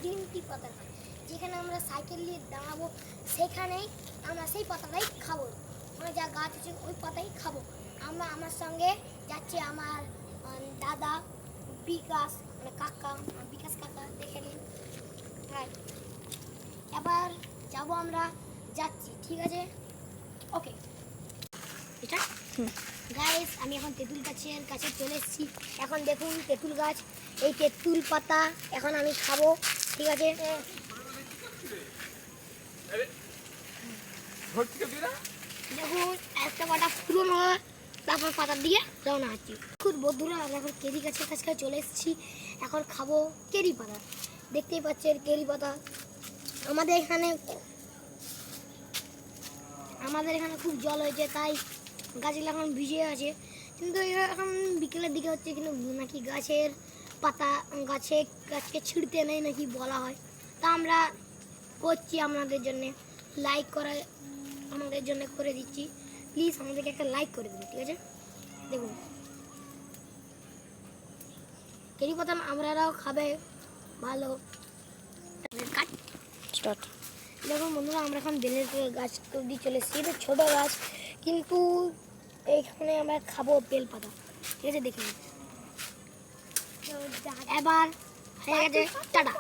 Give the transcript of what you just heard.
Green tea পাতা খাই। যেখানে আমরা সাইকেল নিয়ে দাঁড়াবো সেখানেই আমরা সেই পাতাটাই খাবো। আমরা যা গাছ আছে ওই পাতাই খাবো। আমার সঙ্গে যাচ্ছে আমার দাদা বিকাশ, মানে কাকা, বিকাশ কাকা, দেখে নিন। হ্যাঁ, এবার যাবো, আমরা যাচ্ছি, ঠিক আছে? ওকে, এটা গাইস, আমি এখন তেঁতুল গাছের কাছে চলে এসেছি। এখন দেখুন তেঁতুল গাছ, এই তেঁতুল পাতা এখন আমি খাবো, ঠিক আছে? দেখুন একটা পাতা পূরণ হয়, তারপর পাতা দিয়ে রওনা হচ্ছি। খুব বন্ধুরা, আমরা এখন কেরি গাছের কাছে চলে এসেছি। এখন খাবো কেরি পাতা। দেখতেই পাচ্ছেন কেরি পাতা। আমাদের এখানে খুব জল হয়েছে, তাই গাছগুলো এখন ভিজে আছে। কিন্তু এখন বিকেলের দিকে হচ্ছে, কিন্তু নাকি গাছের পাতা গাছকে ছিঁড়তে নেই নাকি বলা হয়। তা আমরা করছি আপনাদের জন্যে, লাইক করা আমাদের জন্য করে দিচ্ছি। প্লিজ আমাদেরকে একটা লাইক করে দেবেন, ঠিক আছে? দেখুন কেরি পাতা আমরাও খাবে ভালো। দেখুন বন্ধুরা, আমরা এখন বেলের গাছ অব্দি চলে এসেছি। এটা ছোটো গাছ, কিন্তু এইখানে আমরা খাবো বেল পাতা, ঠিক আছে? দেখে এবার হয়ে গেছে, টাটা।